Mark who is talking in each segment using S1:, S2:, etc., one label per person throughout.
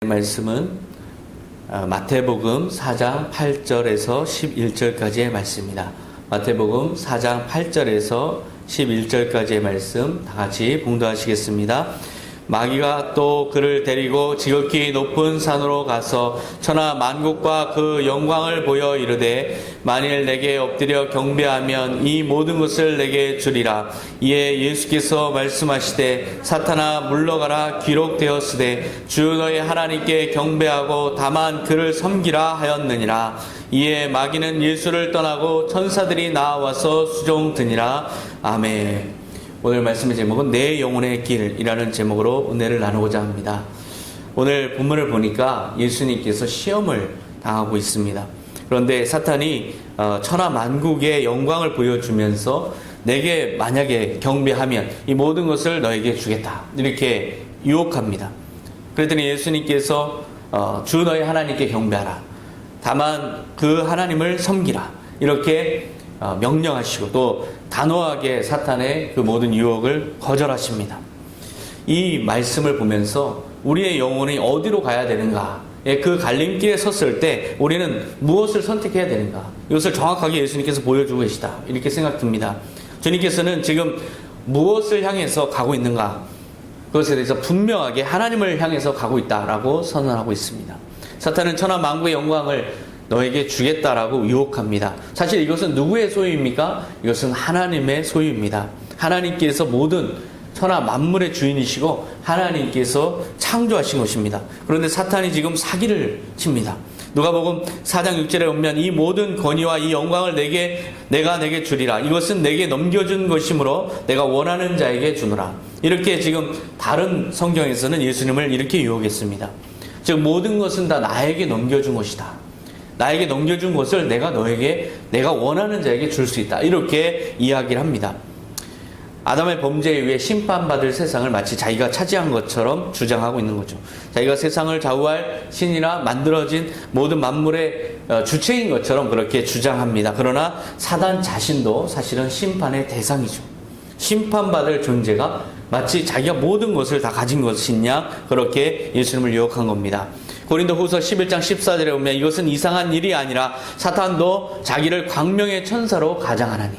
S1: 말씀은 마태복음 4장 8절에서 11절까지의 말씀입니다. 마태복음 4장 8절에서 11절까지의 말씀 다 같이 봉독하시겠습니다. 마귀가 또 그를 데리고 지극히 높은 산으로 가서 천하 만국과 그 영광을 보여 이르되 만일 내게 엎드려 경배하면 이 모든 것을 내게 주리라. 이에 예수께서 말씀하시되 사탄아 물러가라. 기록되었으되 주 너의 하나님께 경배하고 다만 그를 섬기라 하였느니라. 이에 마귀는 예수를 떠나고 천사들이 나와서 수종드니라. 아멘. 오늘 말씀의 제목은 내 영혼의 길이라는 제목으로 은혜를 나누고자 합니다. 오늘 본문을 보니까 예수님께서 시험을 당하고 있습니다. 그런데 사탄이 천하 만국의 영광을 보여주면서 내게 만약에 경배하면 이 모든 것을 너에게 주겠다 이렇게 유혹합니다. 그랬더니 예수님께서 주 너의 하나님께 경배하라. 다만 그 하나님을 섬기라. 이렇게 명령하시고 또 단호하게 사탄의 그 모든 유혹을 거절하십니다. 이 말씀을 보면서 우리의 영혼이 어디로 가야 되는가, 그 갈림길에 섰을 때 우리는 무엇을 선택해야 되는가, 이것을 정확하게 예수님께서 보여주고 계시다 이렇게 생각됩니다. 주님께서는 지금 무엇을 향해서 가고 있는가, 그것에 대해서 분명하게 하나님을 향해서 가고 있다라고 선언하고 있습니다. 사탄은 천하 만국의 영광을 너에게 주겠다라고 유혹합니다. 사실 이것은 누구의 소유입니까? 이것은 하나님의 소유입니다. 하나님께서 모든 천하 만물의 주인이시고 하나님께서 창조하신 것입니다. 그런데 사탄이 지금 사기를 칩니다. 누가복음 4장 6절에 보면 이 모든 권위와 이 영광을 내가 내게 주리라. 이것은 내게 넘겨준 것이므로 내가 원하는 자에게 주노라. 이렇게 지금 다른 성경에서는 예수님을 이렇게 유혹했습니다. 즉 모든 것은 다 나에게 넘겨준 것이다. 나에게 넘겨준 것을 내가 원하는 자에게 줄 수 있다. 이렇게 이야기를 합니다. 아담의 범죄에 의해 심판받을 세상을 마치 자기가 차지한 것처럼 주장하고 있는 거죠. 자기가 세상을 좌우할 신이나 만들어진 모든 만물의 주체인 것처럼 그렇게 주장합니다. 그러나 사단 자신도 사실은 심판의 대상이죠. 심판받을 존재가 마치 자기가 모든 것을 다 가진 것이냐 그렇게 예수님을 유혹한 겁니다. 고린도후서 11장 14절에 보면 이것은 이상한 일이 아니라 사탄도 자기를 광명의 천사로 가장하나니,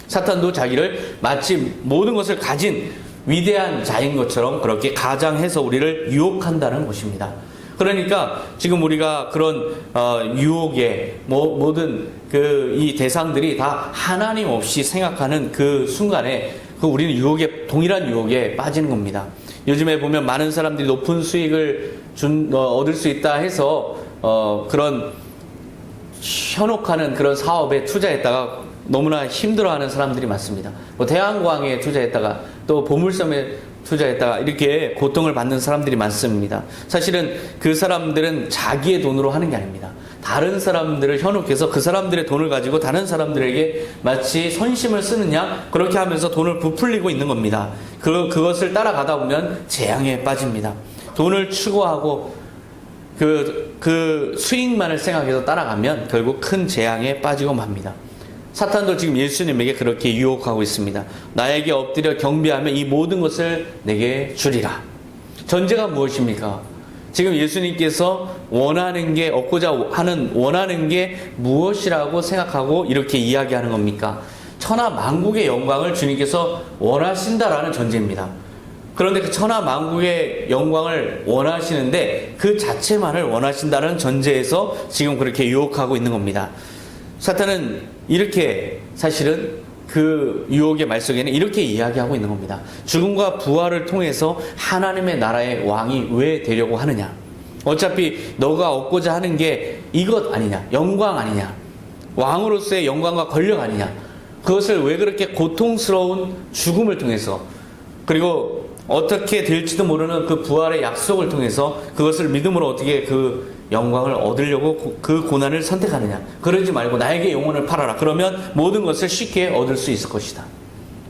S1: 사탄도 자기를 마치 모든 것을 가진 위대한 자인 것처럼 그렇게 가장해서 우리를 유혹한다는 것입니다. 그러니까 지금 우리가 그런 유혹의 모든 이 대상들이 다 하나님 없이 생각하는 그 순간에 우리는 동일한 유혹에 빠지는 겁니다. 요즘에 보면 많은 사람들이 높은 수익을 얻을 수 있다 해서 그런 현혹하는 그런 사업에 투자했다가 너무나 힘들어하는 사람들이 많습니다. 대한광에 투자했다가 또 보물섬에 투자했다가 이렇게 고통을 받는 사람들이 많습니다. 사실은 그 사람들은 자기의 돈으로 하는 게 아닙니다. 다른 사람들을 현혹해서 그 사람들의 돈을 가지고 다른 사람들에게 마치 선심을 쓰느냐 그렇게 하면서 돈을 부풀리고 있는 겁니다. 그것을 따라가다 보면 재앙에 빠집니다. 돈을 추구하고 그 수익만을 생각해서 따라가면 결국 큰 재앙에 빠지고 맙니다. 사탄도 지금 예수님에게 그렇게 유혹하고 있습니다. 나에게 엎드려 경배하면 이 모든 것을 내게 주리라. 전제가 무엇입니까? 지금 예수님께서 원하는 게 원하는 게 무엇이라고 생각하고 이렇게 이야기하는 겁니까? 천하 만국의 영광을 주님께서 원하신다라는 전제입니다. 그런데 그 천하 만국의 영광을 원하시는데 그 자체만을 원하신다는 전제에서 지금 그렇게 유혹하고 있는 겁니다. 사탄은 이렇게 사실은 그 유혹의 말 속에는 이렇게 이야기하고 있는 겁니다. 죽음과 부활을 통해서 하나님의 나라의 왕이 왜 되려고 하느냐? 어차피 너가 얻고자 하는 게 이것 아니냐? 영광 아니냐? 왕으로서의 영광과 권력 아니냐? 그것을 왜 그렇게 고통스러운 죽음을 통해서 그리고 어떻게 될지도 모르는 그 부활의 약속을 통해서 그것을 믿음으로 어떻게 그 영광을 얻으려고 그 고난을 선택하느냐? 그러지 말고 나에게 영혼을 팔아라. 그러면 모든 것을 쉽게 얻을 수 있을 것이다.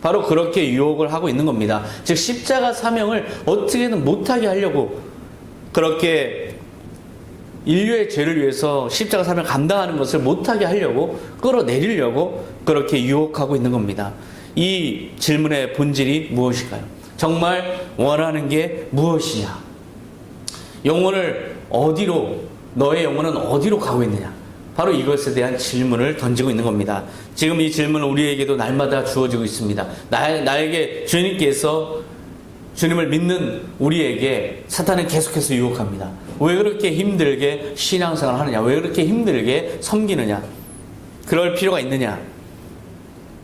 S1: 바로 그렇게 유혹을 하고 있는 겁니다. 즉 십자가 사명을 어떻게든 못하게 하려고 그렇게 인류의 죄를 위해서 십자가 사명을 감당하는 것을 못하게 하려고 끌어내리려고 그렇게 유혹하고 있는 겁니다. 이 질문의 본질이 무엇일까요? 정말 원하는 게 무엇이냐? 영혼을 어디로, 너의 영혼은 어디로 가고 있느냐? 바로 이것에 대한 질문을 던지고 있는 겁니다. 지금 이 질문은 우리에게도 날마다 주어지고 있습니다. 나에게 주님께서, 주님을 믿는 우리에게 사탄은 계속해서 유혹합니다. 왜 그렇게 힘들게 신앙생활을 하느냐? 왜 그렇게 힘들게 섬기느냐? 그럴 필요가 있느냐?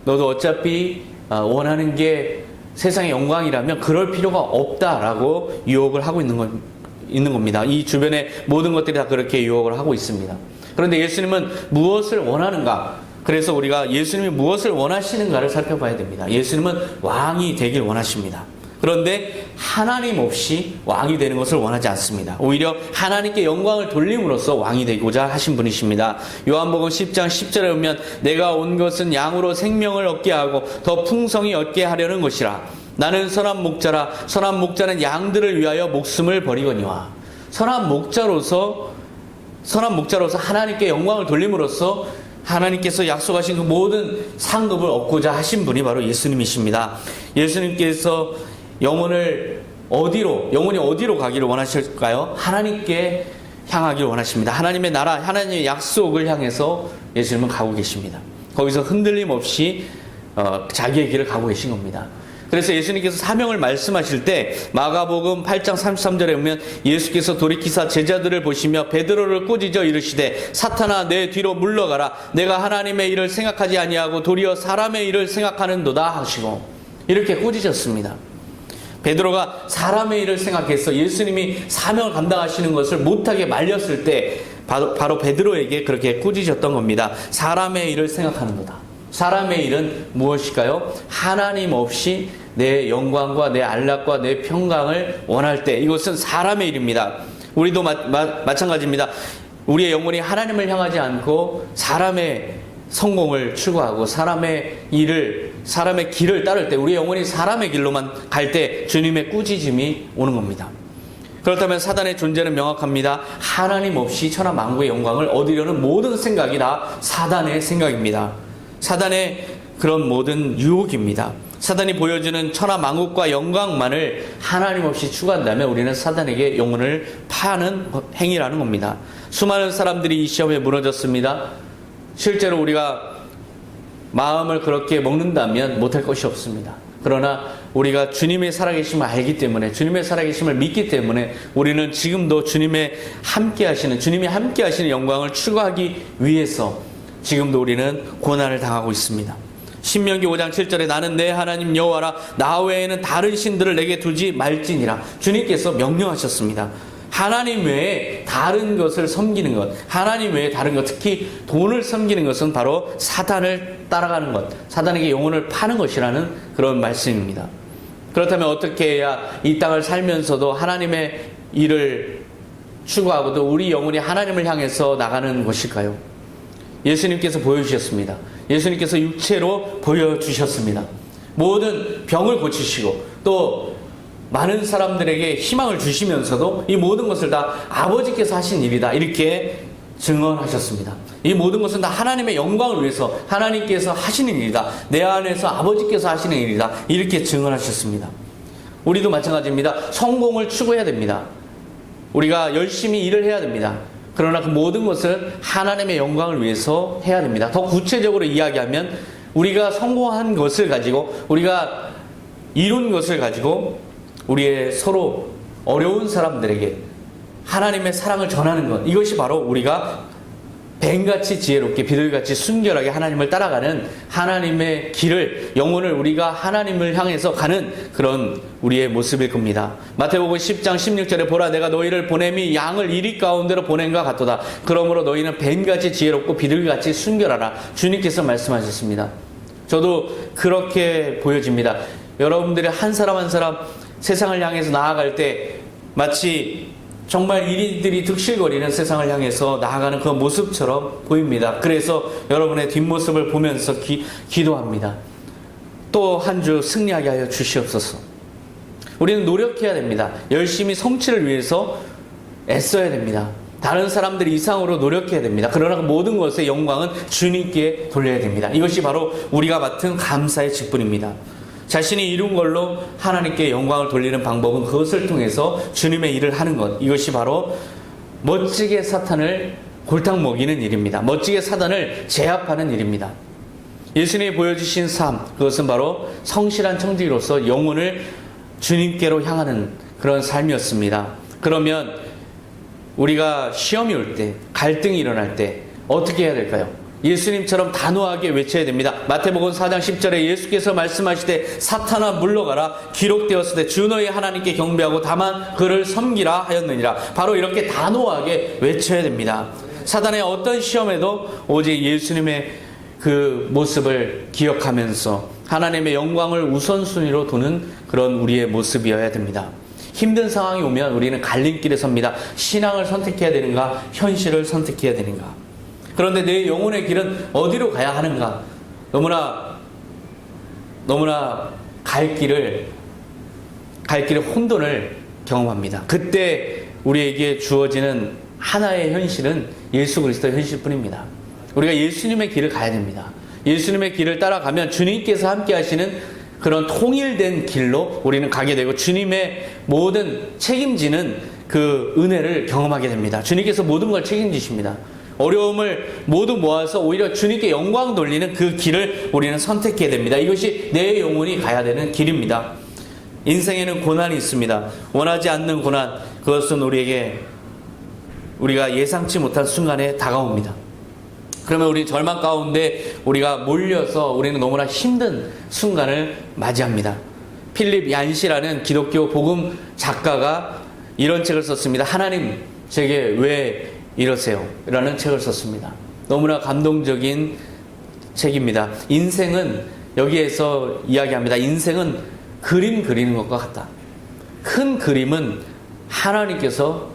S1: 너도 어차피 원하는 게 세상의 영광이라면 그럴 필요가 없다라고 유혹을 하고 있는 겁니다. 이 주변의 모든 것들이 다 그렇게 유혹을 하고 있습니다. 그런데 예수님은 무엇을 원하는가? 그래서 우리가 예수님이 무엇을 원하시는가를 살펴봐야 됩니다. 예수님은 왕이 되길 원하십니다. 그런데 하나님 없이 왕이 되는 것을 원하지 않습니다. 오히려 하나님께 영광을 돌림으로써 왕이 되고자 하신 분이십니다. 요한복음 10장 10절에 보면 내가 온 것은 양으로 생명을 얻게 하고 더 풍성히 얻게 하려는 것이라. 나는 선한 목자라. 선한 목자는 양들을 위하여 목숨을 버리거니와. 선한 목자로서 하나님께 영광을 돌림으로써 하나님께서 약속하신 그 모든 상급을 얻고자 하신 분이 바로 예수님이십니다. 예수님께서 영혼이 어디로 가기를 원하실까요? 하나님께 향하기를 원하십니다. 하나님의 나라, 하나님의 약속을 향해서 예수님은 가고 계십니다. 거기서 흔들림 없이 자기의 길을 가고 계신 겁니다. 그래서 예수님께서 사명을 말씀하실 때 마가복음 8장 33절에 보면 예수께서 돌이키사 제자들을 보시며 베드로를 꾸짖어 이르시되 사탄아 내 뒤로 물러가라. 내가 하나님의 일을 생각하지 아니하고 도리어 사람의 일을 생각하는도다 하시고 이렇게 꾸짖었습니다. 베드로가 사람의 일을 생각해서 예수님이 사명을 감당하시는 것을 못하게 말렸을 때 바로 베드로에게 그렇게 꾸짖었던 겁니다. 사람의 일을 생각하는 거다. 사람의 일은 무엇일까요? 하나님 없이 내 영광과 내 안락과 내 평강을 원할 때 이것은 사람의 일입니다. 우리도 마찬가지입니다. 우리의 영혼이 하나님을 향하지 않고 사람의 성공을 추구하고 사람의 길을 따를 때 우리의 영혼이 사람의 길로만 갈 때 주님의 꾸짖음이 오는 겁니다. 그렇다면 사단의 존재는 명확합니다. 하나님 없이 천하 만국의 영광을 얻으려는 모든 생각이 다 사단의 생각입니다. 사단의 그런 모든 유혹입니다. 사단이 보여주는 천하 만국과 영광만을 하나님 없이 추구한다면 우리는 사단에게 영혼을 파는 행위라는 겁니다. 수많은 사람들이 이 시험에 무너졌습니다. 실제로 우리가 마음을 그렇게 먹는다면 못할 것이 없습니다. 그러나 우리가 주님의 살아계심을 알기 때문에 주님의 살아계심을 믿기 때문에 우리는 지금도 주님이 함께 하시는 영광을 추구하기 위해서 지금도 우리는 고난을 당하고 있습니다. 신명기 5장 7절에 나는 내 하나님 여호와라 나 외에는 다른 신들을 내게 두지 말지니라. 주님께서 명령하셨습니다. 하나님 외에 다른 것을 섬기는 것, 하나님 외에 다른 것, 특히 돈을 섬기는 것은 바로 사단을 따라가는 것, 사단에게 영혼을 파는 것이라는 그런 말씀입니다. 그렇다면 어떻게 해야 이 땅을 살면서도 하나님의 일을 추구하고도 우리 영혼이 하나님을 향해서 나가는 것일까요? 예수님께서 보여주셨습니다. 예수님께서 육체로 보여주셨습니다. 모든 병을 고치시고 또 많은 사람들에게 희망을 주시면서도 이 모든 것을 다 아버지께서 하신 일이다 이렇게 증언하셨습니다. 이 모든 것은 다 하나님의 영광을 위해서 하나님께서 하시는 일이다. 내 안에서 아버지께서 하시는 일이다. 이렇게 증언하셨습니다. 우리도 마찬가지입니다. 성공을 추구해야 됩니다. 우리가 열심히 일을 해야 됩니다. 그러나 그 모든 것을 하나님의 영광을 위해서 해야 됩니다. 더 구체적으로 이야기하면 우리가 성공한 것을 가지고 우리가 이룬 것을 가지고 우리의 서로 어려운 사람들에게 하나님의 사랑을 전하는 것, 이것이 바로 우리가 뱀같이 지혜롭게 비둘같이 순결하게 하나님을 따라가는 하나님의 길을, 영혼을 우리가 하나님을 향해서 가는 그런 우리의 모습일 겁니다. 마태복음 10장 16절에 보라 내가 너희를 보냄이 양을 이리 가운데로 보낸과 같도다. 그러므로 너희는 뱀같이 지혜롭고 비둘같이 순결하라. 주님께서 말씀하셨습니다. 저도 그렇게 보여집니다. 여러분들이 한 사람 한 사람 세상을 향해서 나아갈 때 마치 정말 이리들이 득실거리는 세상을 향해서 나아가는 그 모습처럼 보입니다. 그래서 여러분의 뒷모습을 보면서 기도합니다. 또 한 주 승리하게 하여 주시옵소서. 우리는 노력해야 됩니다. 열심히 성취를 위해서 애써야 됩니다. 다른 사람들 이상으로 노력해야 됩니다. 그러나 그 모든 것의 영광은 주님께 돌려야 됩니다. 이것이 바로 우리가 맡은 감사의 직분입니다. 자신이 이룬 걸로 하나님께 영광을 돌리는 방법은 그것을 통해서 주님의 일을 하는 것, 이것이 바로 멋지게 사탄을 골탕 먹이는 일입니다. 멋지게 사탄을 제압하는 일입니다. 예수님이 보여주신 삶, 그것은 바로 성실한 청지기로서 영혼을 주님께로 향하는 그런 삶이었습니다. 그러면 우리가 시험이 올 때, 갈등이 일어날 때 어떻게 해야 될까요? 예수님처럼 단호하게 외쳐야 됩니다. 마태복음 4장 10절에 예수께서 말씀하시되 사탄아 물러가라 기록되었을 때 주 너희 하나님께 경배하고 다만 그를 섬기라 하였느니라. 바로 이렇게 단호하게 외쳐야 됩니다. 사단의 어떤 시험에도 오직 예수님의 그 모습을 기억하면서 하나님의 영광을 우선순위로 두는 그런 우리의 모습이어야 됩니다. 힘든 상황이 오면 우리는 갈림길에 섭니다. 신앙을 선택해야 되는가, 현실을 선택해야 되는가. 그런데 내 영혼의 길은 어디로 가야 하는가? 너무나 갈 길을 혼돈을 경험합니다. 그때 우리에게 주어지는 하나의 현실은 예수 그리스도의 현실뿐입니다. 우리가 예수님의 길을 가야 됩니다. 예수님의 길을 따라가면 주님께서 함께 하시는 그런 통일된 길로 우리는 가게 되고 주님의 모든 책임지는 그 은혜를 경험하게 됩니다. 주님께서 모든 걸 책임지십니다. 어려움을 모두 모아서 오히려 주님께 영광 돌리는 그 길을 우리는 선택해야 됩니다. 이것이 내 영혼이 가야 되는 길입니다. 인생에는 고난이 있습니다. 원하지 않는 고난, 그것은 우리가 예상치 못한 순간에 다가옵니다. 그러면 우리 절망 가운데 우리가 몰려서 우리는 너무나 힘든 순간을 맞이합니다. 필립 얀시라는 기독교 복음 작가가 이런 책을 썼습니다. 하나님 제게 왜 이러세요? 라는 책을 썼습니다. 너무나 감동적인 책입니다. 인생은 여기에서 이야기합니다. 인생은 그림 그리는 것과 같다. 큰 그림은 하나님께서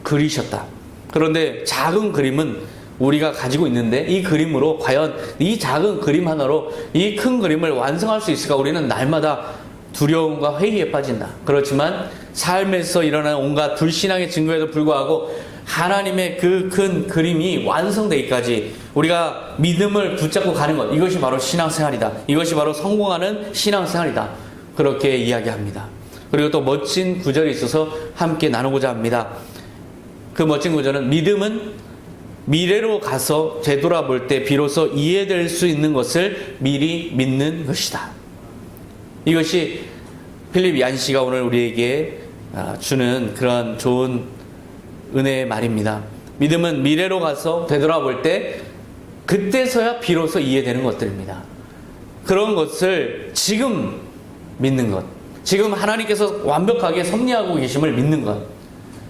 S1: 그리셨다. 그런데 작은 그림은 우리가 가지고 있는데 이 그림으로 과연 이 작은 그림 하나로 이 큰 그림을 완성할 수 있을까? 우리는 날마다 두려움과 회의에 빠진다. 그렇지만 삶에서 일어나는 온갖 불신앙의 증거에도 불구하고 하나님의 그 큰 그림이 완성되기까지 우리가 믿음을 붙잡고 가는 것, 이것이 바로 신앙생활이다. 이것이 바로 성공하는 신앙생활이다. 그렇게 이야기합니다. 그리고 또 멋진 구절이 있어서 함께 나누고자 합니다. 그 멋진 구절은 믿음은 미래로 가서 되돌아볼 때 비로소 이해될 수 있는 것을 미리 믿는 것이다. 이것이 필립 얀시가 오늘 우리에게 주는 그런 좋은 은혜의 말입니다. 믿음은 미래로 가서 되돌아볼 때 그때서야 비로소 이해되는 것들입니다. 그런 것을 지금 믿는 것, 지금 하나님께서 완벽하게 섭리하고 계심을 믿는 것,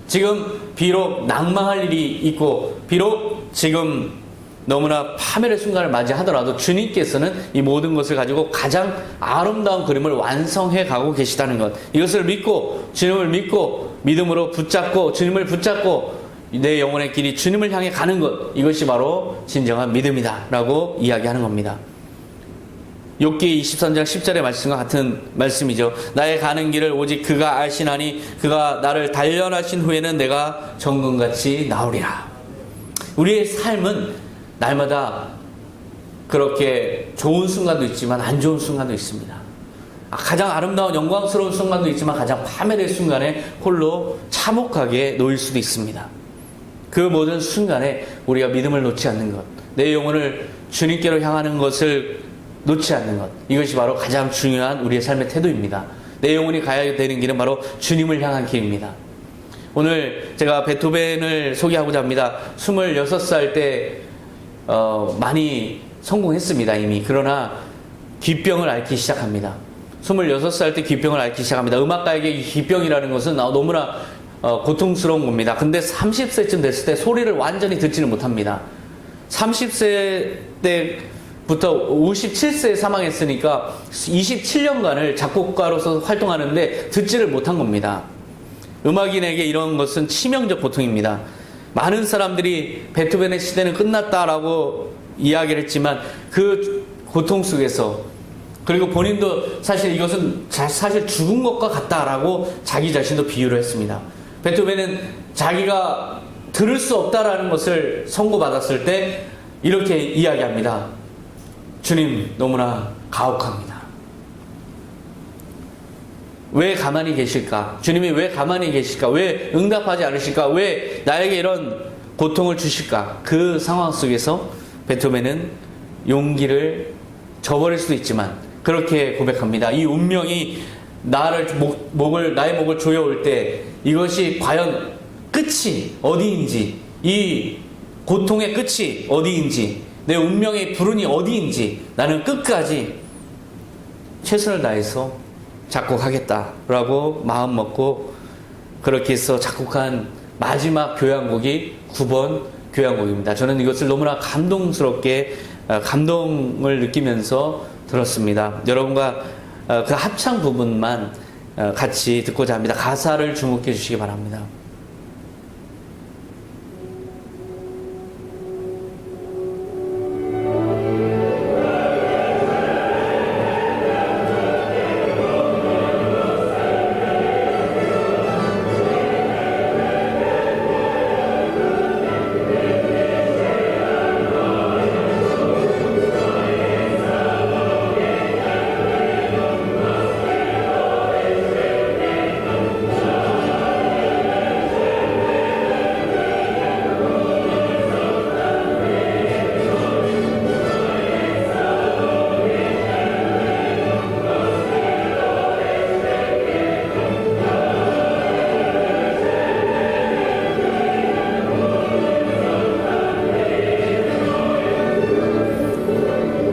S1: 지금 비록 낭망할 일이 있고 비록 지금 너무나 파멸의 순간을 맞이하더라도 주님께서는 이 모든 것을 가지고 가장 아름다운 그림을 완성해 가고 계시다는 것, 이것을 믿고 주님을 믿고 믿음으로 붙잡고 주님을 붙잡고 내 영혼의 길이 주님을 향해 가는 것, 이것이 바로 진정한 믿음이다 라고 이야기하는 겁니다. 욥기 23장 10절의 말씀과 같은 말씀이죠. 나의 가는 길을 오직 그가 아시나니 그가 나를 단련하신 후에는 내가 정금같이 나오리라. 우리의 삶은 날마다 그렇게 좋은 순간도 있지만 안 좋은 순간도 있습니다. 가장 아름다운 영광스러운 순간도 있지만 가장 파멸의 순간에 홀로 참혹하게 놓일 수도 있습니다. 그 모든 순간에 우리가 믿음을 놓지 않는 것, 내 영혼을 주님께로 향하는 것을 놓지 않는 것, 이것이 바로 가장 중요한 우리의 삶의 태도입니다. 내 영혼이 가야 되는 길은 바로 주님을 향한 길입니다. 오늘 제가 베토벤을 소개하고자 합니다. 26살 때 많이 성공했습니다 이미. 그러나 기병을 앓기 시작합니다. 26살 때 기병을 앓기 시작합니다. 음악가에게 기병이라는 것은 너무나 고통스러운 겁니다. 근데 30세쯤 됐을 때 소리를 완전히 듣지는 못합니다. 30세 때부터 57세에 사망했으니까 27년간을 작곡가로서 활동하는데 듣지를 못한 겁니다. 음악인에게 이런 것은 치명적 고통입니다. 많은 사람들이 베토벤의 시대는 끝났다라고 이야기를 했지만 그 고통 속에서, 그리고 본인도 사실 이것은 사실 죽은 것과 같다라고 자기 자신도 비유를 했습니다. 베토벤은 자기가 들을 수 없다라는 것을 선고받았을 때 이렇게 이야기합니다. 주님, 너무나 가혹합니다. 왜 가만히 계실까? 주님이 왜 가만히 계실까? 왜 응답하지 않으실까? 왜 나에게 이런 고통을 주실까? 그 상황 속에서 베토벤은 용기를 저버릴 수도 있지만 그렇게 고백합니다. 이 운명이 나의 목을 조여올 때 이것이 과연 끝이 어디인지, 이 고통의 끝이 어디인지, 내 운명의 불운이 어디인지 나는 끝까지 최선을 다해서 작곡하겠다라고 마음 먹고 그렇게 해서 작곡한 마지막 교향곡이 9번 교향곡입니다. 저는 이것을 너무나 감동스럽게 감동을 느끼면서 들었습니다. 여러분과 그 합창 부분만 같이 듣고자 합니다. 가사를 주목해 주시기 바랍니다.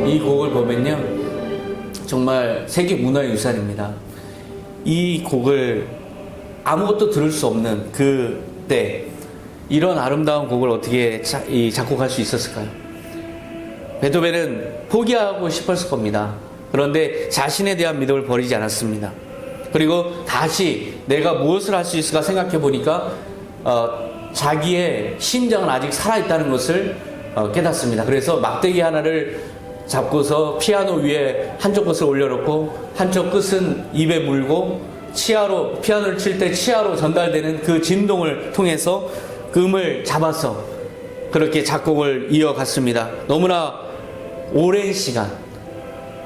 S1: 이 곡을 보면요, 정말 세계 문화유산입니다. 이 곡을 아무것도 들을 수 없는 그때 이런 아름다운 곡을 어떻게 작곡할 수 있었을까요? 베토벤은 포기하고 싶었을 겁니다. 그런데 자신에 대한 믿음을 버리지 않았습니다. 그리고 다시 내가 무엇을 할 수 있을까 생각해 보니까 자기의 심장은 아직 살아있다는 것을 깨닫습니다. 그래서 막대기 하나를 잡고서 피아노 위에 한쪽 끝을 올려놓고 한쪽 끝은 입에 물고 치아로, 피아노를 칠 때 치아로 전달되는 그 진동을 통해서 그 음을 잡아서 그렇게 작곡을 이어갔습니다. 너무나 오랜 시간,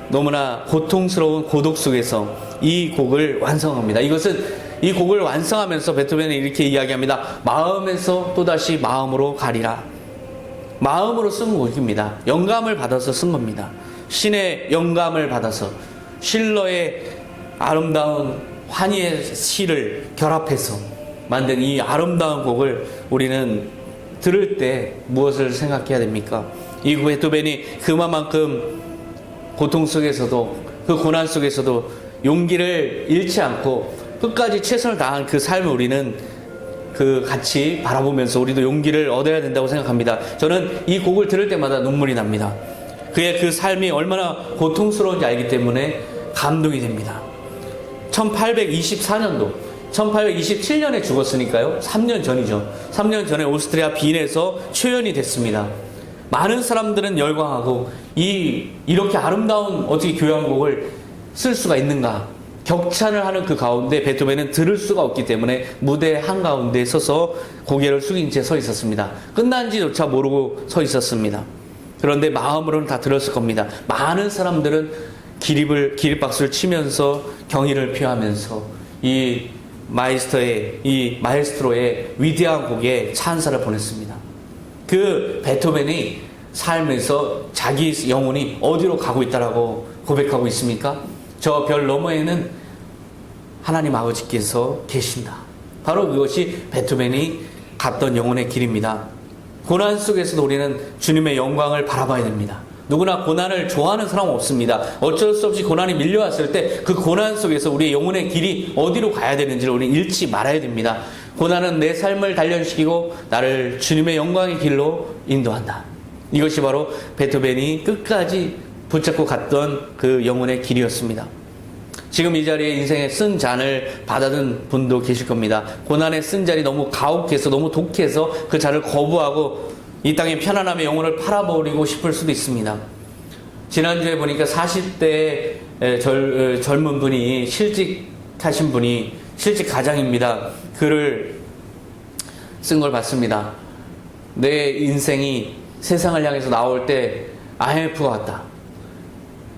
S1: 너무나 고통스러운 고독 속에서 이 곡을 완성합니다. 이 곡을 완성하면서 베토벤은 이렇게 이야기합니다. 마음에서 또다시 마음으로 가리라. 마음으로 쓴 곡입니다. 영감을 받아서 쓴 겁니다. 신의 영감을 받아서 실러의 아름다운 환희의 시를 결합해서 만든 이 아름다운 곡을 우리는 들을 때 무엇을 생각해야 됩니까? 이 베토벤이 그만큼 고통 속에서도 그 고난 속에서도 용기를 잃지 않고 끝까지 최선을 다한 그 삶을 우리는 같이 바라보면서 우리도 용기를 얻어야 된다고 생각합니다. 저는 이 곡을 들을 때마다 눈물이 납니다. 그의 그 삶이 얼마나 고통스러운지 알기 때문에 감동이 됩니다. 1824년도, 1827년에 죽었으니까요. 3년 전이죠. 3년 전에 오스트리아 빈에서 초연이 됐습니다. 많은 사람들은 열광하고 이렇게 아름다운 어떻게 교향곡을 쓸 수가 있는가? 격찬을 하는 그 가운데 베토벤은 들을 수가 없기 때문에 무대 한가운데 서서 고개를 숙인 채 서 있었습니다. 끝난지조차 모르고 서 있었습니다. 그런데 마음으로는 다 들었을 겁니다. 많은 사람들은 기립박수를 치면서 경의를 표하면서 이 마에스트로의 위대한 곡에 찬사를 보냈습니다. 그 베토벤이 삶에서 자기 영혼이 어디로 가고 있다라고 고백하고 있습니까? 저 별 너머에는 하나님 아버지께서 계신다. 바로 그것이 베토벤이 갔던 영혼의 길입니다. 고난 속에서도 우리는 주님의 영광을 바라봐야 됩니다. 누구나 고난을 좋아하는 사람은 없습니다. 어쩔 수 없이 고난이 밀려왔을 때 그 고난 속에서 우리의 영혼의 길이 어디로 가야 되는지를 우리는 잃지 말아야 됩니다. 고난은 내 삶을 단련시키고 나를 주님의 영광의 길로 인도한다. 이것이 바로 베토벤이 끝까지 붙잡고 갔던 그 영혼의 길이었습니다. 지금 이 자리에 인생의 쓴 잔을 받아든 분도 계실 겁니다. 고난의 쓴 잔이 너무 가혹해서 너무 독해서 그 잔을 거부하고 이 땅의 편안함의 영혼을 팔아버리고 싶을 수도 있습니다. 지난주에 보니까 40대 젊은 분이 실직하신 분이 실직 가장입니다. 글을 쓴 걸 봤습니다. 내 인생이 세상을 향해서 나올 때 IMF가 왔다.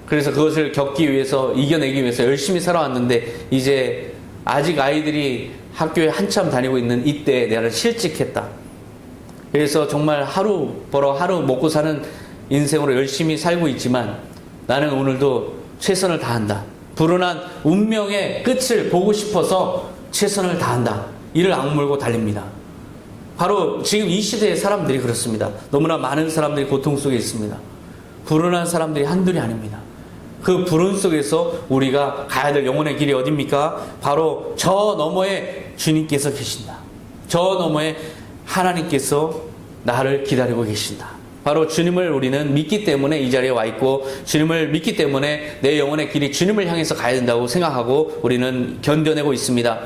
S1: 그래서 그것을 겪기 위해서, 이겨내기 위해서 열심히 살아왔는데 이제 아직 아이들이 학교에 한참 다니고 있는 이때 내가 실직했다. 그래서 정말 하루 벌어 하루 먹고 사는 인생으로 열심히 살고 있지만 나는 오늘도 최선을 다한다. 불운한 운명의 끝을 보고 싶어서 최선을 다한다. 이를 악물고 달립니다. 바로 지금 이 시대의 사람들이 그렇습니다. 너무나 많은 사람들이 고통 속에 있습니다. 불운한 사람들이 한둘이 아닙니다. 그 불운 속에서 우리가 가야 될 영혼의 길이 어딥니까? 바로 저 너머에 주님께서 계신다. 저 너머에 하나님께서 나를 기다리고 계신다. 바로 주님을 우리는 믿기 때문에 이 자리에 와 있고, 주님을 믿기 때문에 내 영혼의 길이 주님을 향해서 가야 된다고 생각하고 우리는 견뎌내고 있습니다.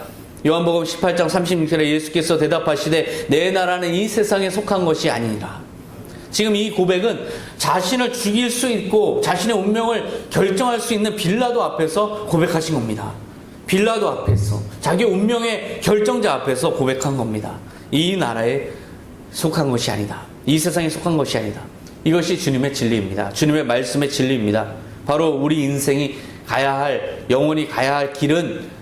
S1: 요한복음 18장 36절에 예수께서 대답하시되 내 나라는 이 세상에 속한 것이 아니니라. 지금 이 고백은 자신을 죽일 수 있고 자신의 운명을 결정할 수 있는 빌라도 앞에서 고백하신 겁니다. 빌라도 앞에서, 자기 운명의 결정자 앞에서 고백한 겁니다. 이 나라에 속한 것이 아니다. 이 세상에 속한 것이 아니다. 이것이 주님의 진리입니다. 주님의 말씀의 진리입니다. 바로 우리 인생이 가야 할, 영원히 가야 할 길은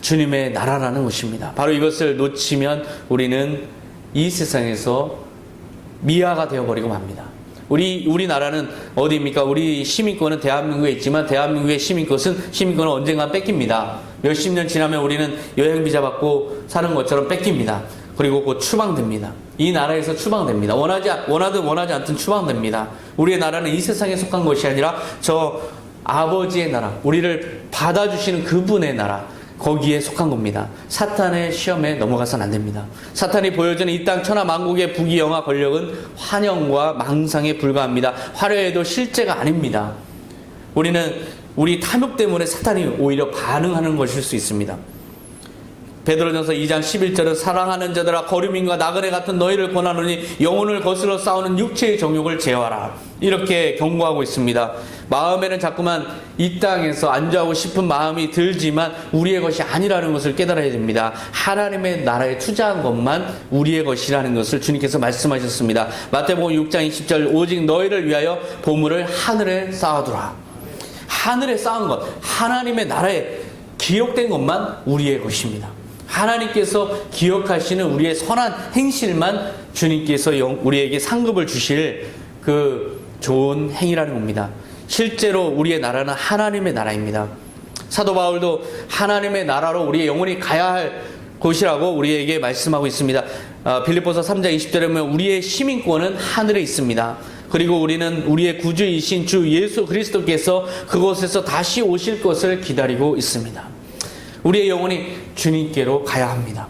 S1: 주님의 나라라는 것입니다. 바로 이것을 놓치면 우리는 이 세상에서 미아가 되어버리고 맙니다. 우리나라는 어디입니까? 우리 시민권은 대한민국에 있지만 대한민국의 시민권은 언젠가 뺏깁니다. 몇십 년 지나면 우리는 여행비자 받고 사는 것처럼 뺏깁니다. 그리고 곧 추방됩니다. 이 나라에서 추방됩니다. 원하든 원하지 않든 추방됩니다. 우리의 나라는 이 세상에 속한 것이 아니라 저 아버지의 나라, 우리를 받아주시는 그분의 나라, 거기에 속한 겁니다. 사탄의 시험에 넘어가서는 안 됩니다. 사탄이 보여주는 이 땅 천하 만국의 부귀영화 권력은 환영과 망상에 불과합니다. 화려해도 실제가 아닙니다. 우리 탐욕 때문에 사탄이 오히려 반응하는 것일 수 있습니다. 베드로전서 2장 11절은 사랑하는 자들아 거류민과 나그네 같은 너희를 권하노니 영혼을 거슬러 싸우는 육체의 정욕을 제어하라. 이렇게 경고하고 있습니다. 마음에는 자꾸만 이 땅에서 안주하고 싶은 마음이 들지만 우리의 것이 아니라는 것을 깨달아야 됩니다. 하나님의 나라에 투자한 것만 우리의 것이라는 것을 주님께서 말씀하셨습니다. 마태복음 6장 20절 오직 너희를 위하여 보물을 하늘에 쌓아두라. 하늘에 쌓은 것, 하나님의 나라에 기록된 것만 우리의 것입니다. 하나님께서 기억하시는 우리의 선한 행실만 주님께서 우리에게 상급을 주실 그 좋은 행위라는 겁니다. 실제로 우리의 나라는 하나님의 나라입니다. 사도 바울도 하나님의 나라로 우리의 영혼이 가야 할 곳이라고 우리에게 말씀하고 있습니다. 빌립보서 3장 20절에 보면 우리의 시민권은 하늘에 있습니다. 그리고 우리는 우리의 구주이신 주 예수 그리스도께서 그곳에서 다시 오실 것을 기다리고 있습니다. 우리의 영혼이 주님께로 가야 합니다.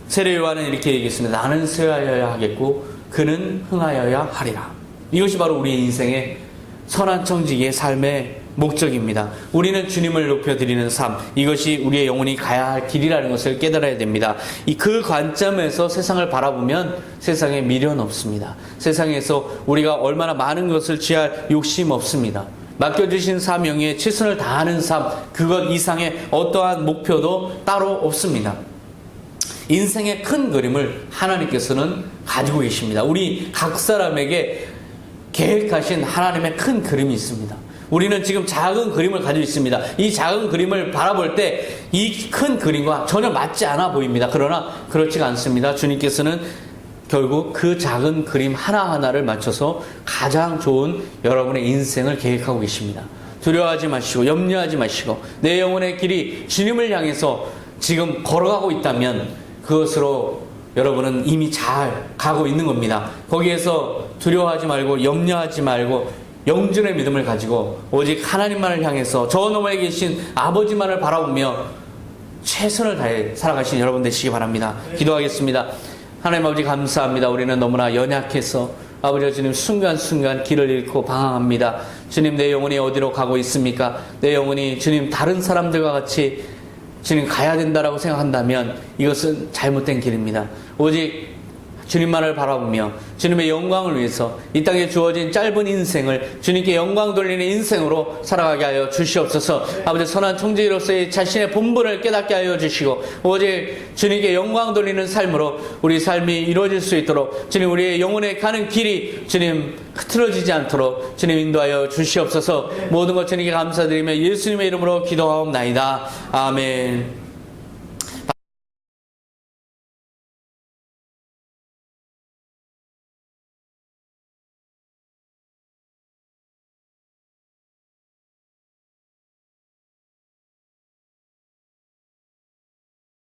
S1: 세례 요한은 이렇게 얘기했습니다. 나는 쇠하여야 하겠고 그는 흥하여야 하리라. 이것이 바로 우리 인생의 선한 청지기의 삶의 목적입니다. 우리는 주님을 높여드리는 삶, 이것이 우리의 영혼이 가야 할 길이라는 것을 깨달아야 됩니다. 그 관점에서 세상을 바라보면 세상에 미련 없습니다. 세상에서 우리가 얼마나 많은 것을 취할 욕심 없습니다. 맡겨주신 사명에 최선을 다하는 삶, 그것 이상의 어떠한 목표도 따로 없습니다. 인생의 큰 그림을 하나님께서는 가지고 계십니다. 우리 각 사람에게 계획하신 하나님의 큰 그림이 있습니다. 우리는 지금 작은 그림을 가지고 있습니다. 이 작은 그림을 바라볼 때 이 큰 그림과 전혀 맞지 않아 보입니다. 그러나 그렇지가 않습니다. 주님께서는 결국 그 작은 그림 하나하나를 맞춰서 가장 좋은 여러분의 인생을 계획하고 계십니다. 두려워하지 마시고 염려하지 마시고 내 영혼의 길이 주님을 향해서 지금 걸어가고 있다면 그것으로 여러분은 이미 잘 가고 있는 겁니다. 거기에서 두려워하지 말고 염려하지 말고 영준의 믿음을 가지고 오직 하나님만을 향해서 저 너머에 계신 아버지만을 바라보며 최선을 다해 살아가신 여러분 되시기 바랍니다. 기도하겠습니다. 하나님 아버지 감사합니다. 우리는 너무나 연약해서 아버지 주님 순간순간 길을 잃고 방황합니다. 주님 내 영혼이 어디로 가고 있습니까? 내 영혼이 주님 다른 사람들과 같이 주님 가야 된다라고 생각한다면 이것은 잘못된 길입니다. 오직 주님만을 바라보며 주님의 영광을 위해서 이 땅에 주어진 짧은 인생을 주님께 영광 돌리는 인생으로 살아가게 하여 주시옵소서. 아버지, 선한 총재로서의 자신의 본분을 깨닫게 하여 주시고 오직 주님께 영광 돌리는 삶으로 우리 삶이 이루어질 수 있도록 주님, 우리의 영혼에 가는 길이 주님 흐트러지지 않도록 주님 인도하여 주시옵소서. 모든 것 주님께 감사드리며 예수님의 이름으로 기도하옵나이다. 아멘.